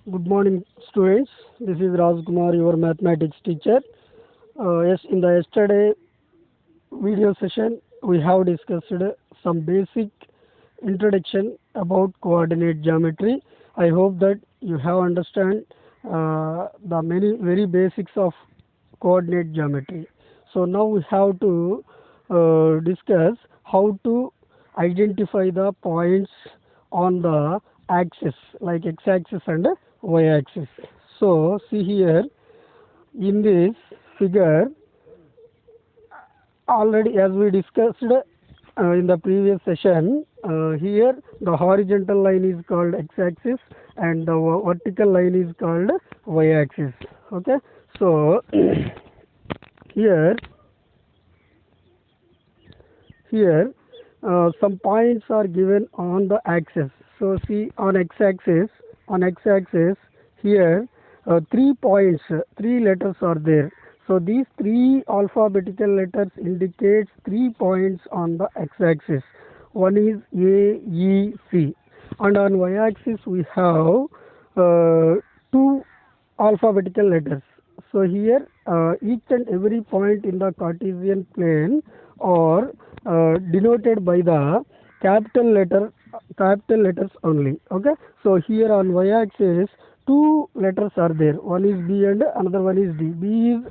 Good morning, students. This is Rajkumar, your mathematics teacher. Yes, in the yesterday video session, we have discussed some basic introduction about coordinate geometry. I hope that you have understand the many very basics of coordinate geometry. So now we have to discuss how to identify the points on the axis like x-axis and y-axis. So see here in this figure already as we discussed in the previous session, here the horizontal line is called x-axis and the vertical line is called y-axis. Okay, so here here some points are given on the axis. So see on x-axis here 3 points, 3 letters are there. So these 3 alphabetical letters indicates 3 points on the x-axis. One is A, E, C, and on y-axis we have 2 alphabetical letters. So here each and every point in the Cartesian plane are denoted by the capital letters only. Okay, so here on y-axis 2 letters are there. One is B and another one is D. B is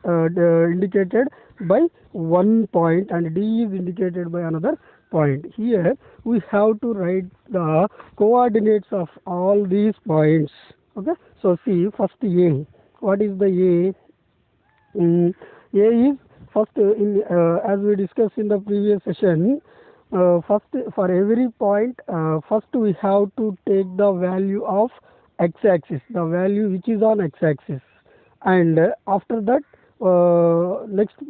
indicated by 1 point and D is indicated by another point. Here we have to write the coordinates of all these points. Okay, so see first A. What is the A? A is first in as we discussed in the previous session. First, for every point, first we have to take the value of x-axis, the value which is on x-axis, and after that, next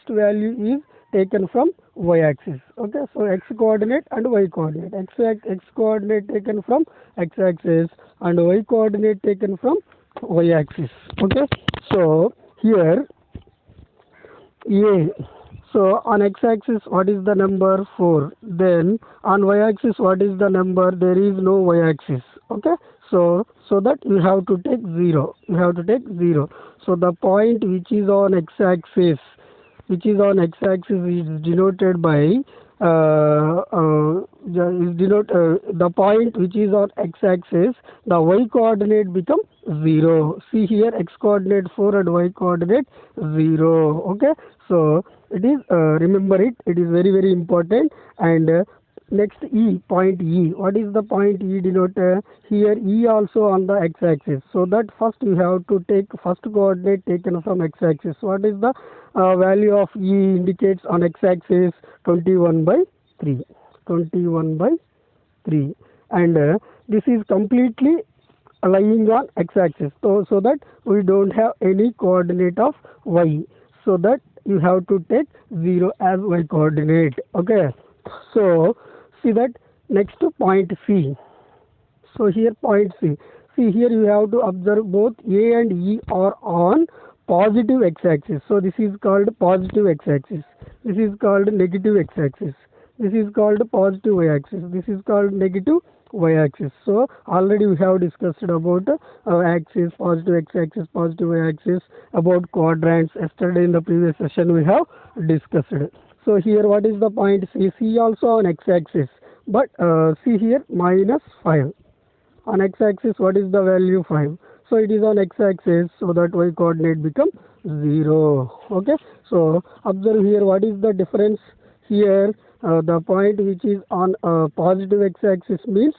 value is taken from y-axis. Okay, so x coordinate and y coordinate. X coordinate taken from x-axis and y coordinate taken from y-axis. Okay, so here A. So on x-axis, what is the number 4? Then on y-axis, what is the number? There is no y-axis. Okay. So that you have to take 0. You have to take 0. So the point which is on x-axis, is denoted by the point which is on x-axis. The y coordinate become 0. See here, x coordinate 4 and y coordinate 0. Okay, so it is remember it. It is very very important. And next point E. What is the point E denote? Here E also on the x-axis. So that first you have to take first coordinate taken from x-axis. What is the value of E indicates on x-axis? 21 by 3. 21 by 3. And this is completely lying on x-axis. So that we don't have any coordinate of y. So that you have to take 0 as y coordinate. Okay. So see that next point C. So here point C. See here you have to observe both A and E are on positive x-axis. So this is called positive x-axis. This is called negative x-axis. This is called positive y-axis. This is called negative y-axis. So already we have discussed about axis, positive x-axis, positive y-axis, about quadrants. Yesterday in the previous session we have discussed. So here what is the point C? C also on x-axis, but see here -5. On x-axis what is the value? 5. So it is on x-axis, so that y coordinate become 0. Okay, so observe here what is the difference here. The point which is on positive x-axis means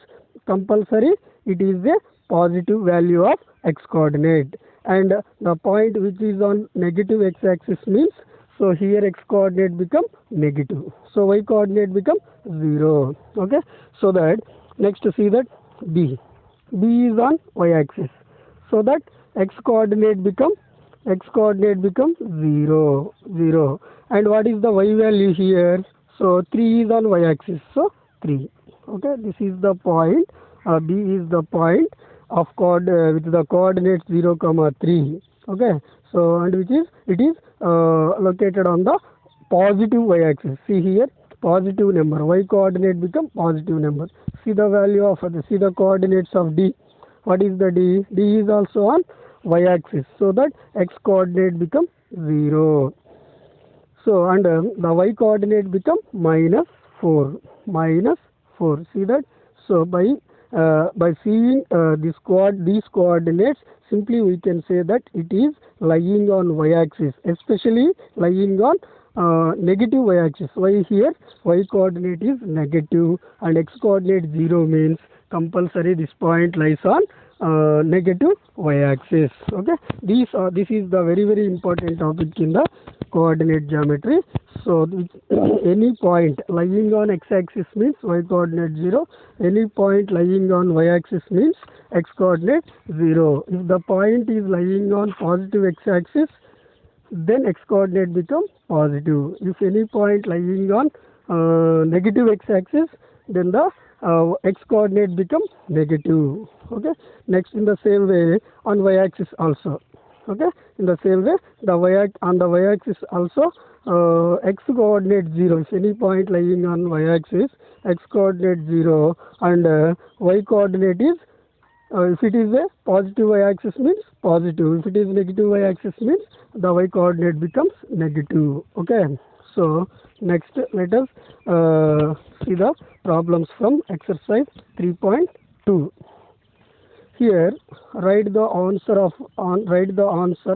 compulsory it is a positive value of x coordinate, and the point which is on negative x-axis means, so here x coordinate become negative, so y coordinate become 0. Okay, so that next see that B is on y-axis, so that x coordinate become 0, 0. And what is the y value here? So 3 is on y-axis, so 3. Okay, this is the point. B is the point of with the coordinates 0, 3. Okay, so and it is located on the positive y-axis. See here, positive number. Y coordinate become positive number. See the value of see the coordinates of D. What is the D? D is also on y-axis, so that x coordinate become 0. So and the y coordinate become minus 4. Minus 4. See that? So by seeing these coordinates, simply we can say that it is lying on y-axis, especially lying on negative y-axis. Why here? Y coordinate is negative and x coordinate 0 means compulsory this point lies on negative y-axis. Okay, this is the very important topic in the coordinate geometry. So any point lying on x-axis means y coordinate 0. Any point lying on y-axis means x coordinate 0. If the point is lying on positive x-axis, then x coordinate become positive. If any point lying on negative x-axis, then the x coordinate become negative. Okay, next in the same way on y-axis also. Okay, in the same way on the y-axis also x coordinate 0. If any point lying on y-axis, x coordinate 0 and y coordinate is if it is a positive y-axis means positive. If it is negative y-axis means the y coordinate becomes negative. Okay, so next let us see the problems from exercise 3.2. Here write the answer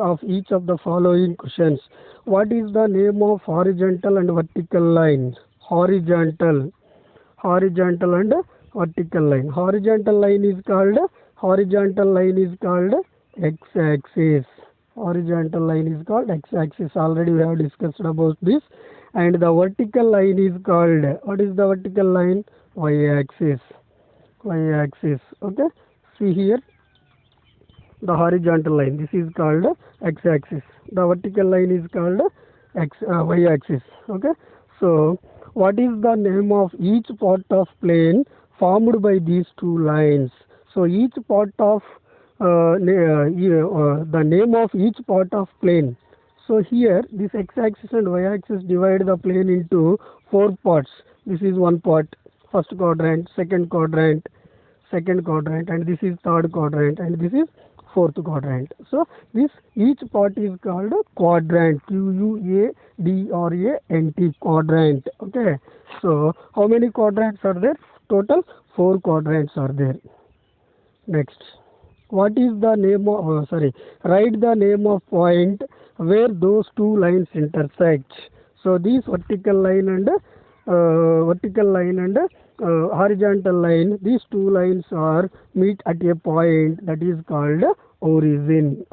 of each of the following questions. What is the name of horizontal and vertical line? Horizontal and vertical line. Horizontal line is called x-axis. Horizontal line is called x-axis. Already we have discussed about this. And the vertical line is called, what is the vertical line? Y-axis. Okay, see here the horizontal line, this is called x-axis. The vertical line is called y-axis. Okay, so what is the name of each part of plane formed by these two lines? So each part of the name of each part of plane. So here this x-axis and y-axis divide the plane into 4 parts. This is one part, first quadrant, second quadrant, and this is third quadrant, and this is fourth quadrant. So this each part is called quadrant. Quadrant. Quadrant. Okay. So how many quadrants are there? Total 4 quadrants are there. Next, what is the name of write the name of point where those two lines intersect. So this vertical line and horizontal line, these two lines are meet at a point that is called origin.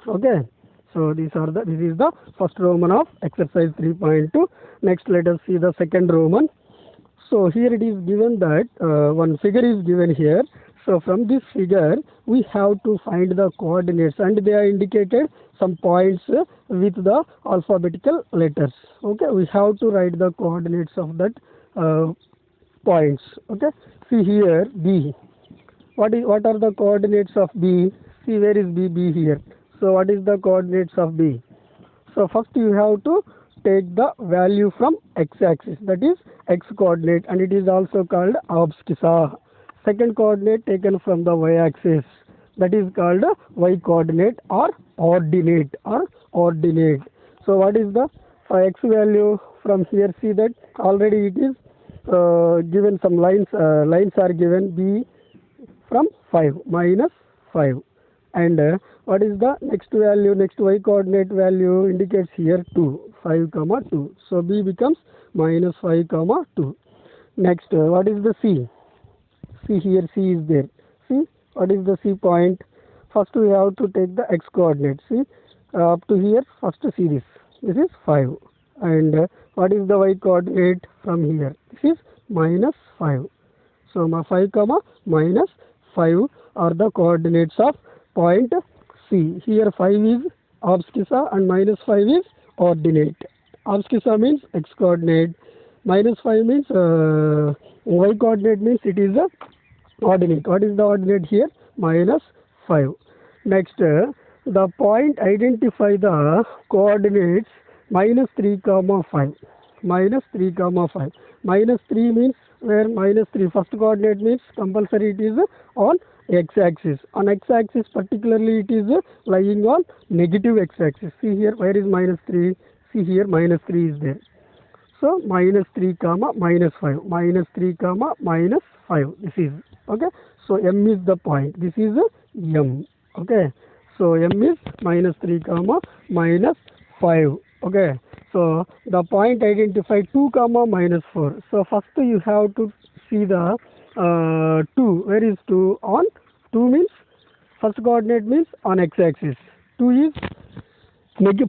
Okay, so this is the first Roman of exercise 3.2. Next, let us see the second Roman. So here it is given that one figure is given here. So from this figure we have to find the coordinates, and they are indicated some points with the alphabetical letters. Okay, we have to write the coordinates of that points. Okay, see here B. What are the coordinates of B? See, where is B? B here. So what is the coordinates of B? So first you have to take the value from x-axis, that is x coordinate, and it is also called abscissa. Second coordinate taken from the y-axis, that is called y coordinate or ordinate. So what is the x value from here? See that already it is given some lines are given. B from 5 minus 5, and what is the next value? Next y coordinate value indicates here 2, 5 comma 2. So B becomes minus 5 comma 2. Next, what is the C? See here, C is there. See, what is the C point? First we have to take the x coordinate. See, up to here, first see this. This is 5. And what is the y coordinate from here? This is minus 5. So 5 comma minus 5 are the coordinates of point C. Here 5 is abscissa and minus 5 is ordinate. Abscissa means x coordinate. Minus 5 means y coordinate, means it is the ordinate. What is the ordinate here? Minus 5. Next, the point identify the coordinates minus 3 comma 5. Minus 3 comma 5. Minus 3 means where minus 3 first coordinate means compulsory it is on x-axis. On x-axis particularly it is lying on negative x-axis. See here, where is minus 3? See here, minus 3 is there. So minus 3 comma minus 5, minus 3 comma minus 5, this is, okay. So M is the point, this is M, okay. So M is minus 3 comma minus 5, okay. So the point identified 2 comma minus 4. So first you have to see the 2, where is 2? On 2 means first coordinate means on x-axis, 2 is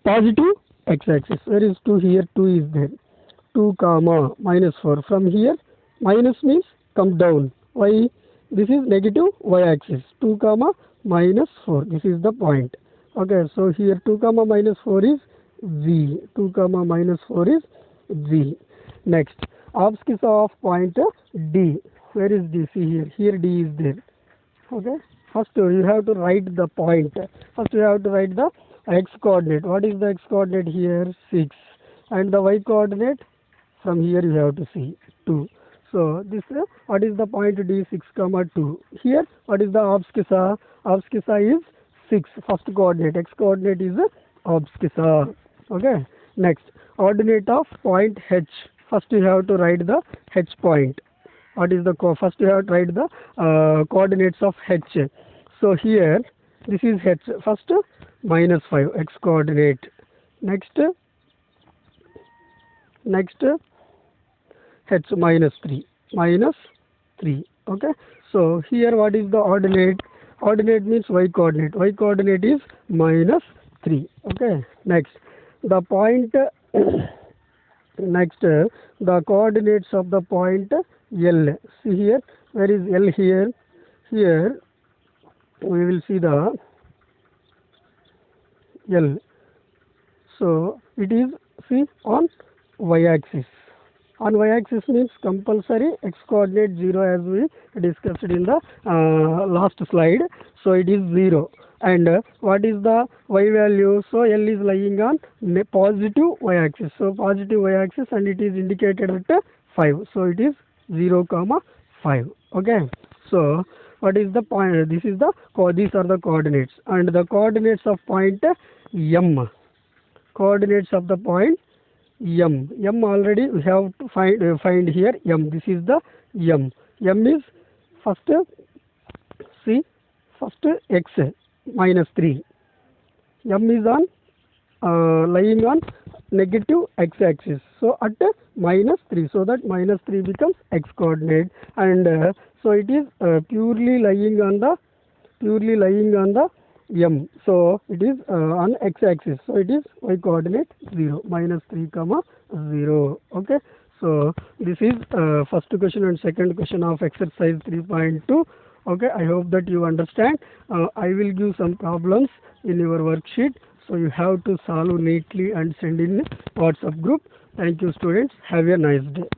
positive x-axis, where is 2? Here 2 is there. 2 comma minus 4. From here minus means come down. Why? This is negative y-axis. 2 comma minus 4. This is the point. Okay. So here 2 comma minus 4 is Z. 2 comma minus 4 is Z. Next, abscissa of point D. Where is D? See here. Here D is there. Okay. First you have to write the point. First you have to write the x coordinate. What is the x coordinate here? 6. And the y coordinate? From here you have to see 2. So this what is the point D? 6 comma 2. Here what is the abscissa? Abscissa is 6. First coordinate. X coordinate is abscissa. Okay. Next, ordinate of point H. First you have to write the H point. What is the first you have to write the coordinates of H. So here this is H. First minus 5 x coordinate. Next H minus 3, minus 3, okay. So here what is the ordinate? Ordinate means y coordinate. Y coordinate is minus 3, okay. Next, the point next the coordinates of the point L. See here, where is L? Here. Here we will see the L. So it is, see, on y-axis. On y-axis means compulsory x coordinate 0, as we discussed in the last slide. So it is 0. And what is the y value? So L is lying on positive y-axis. So positive y-axis, and it is indicated at 5. So it is 0 comma 5. Okay. So what is the point? This is the these are the coordinates, and the coordinates of point M. Coordinates of the point M. M already we have to find here M. This is the M. M is first, see, first x minus 3. M is on lying on negative x-axis. So at minus 3. So that minus 3 becomes x coordinate, and so it is purely lying on the M. So it is on x-axis. So it is y coordinate 0, minus 3 comma 0. Okay. So this is first question and second question of exercise 3.2. Okay. I hope that you understand. I will give some problems in your worksheet. So you have to solve neatly and send in WhatsApp group. Thank you, students. Have a nice day.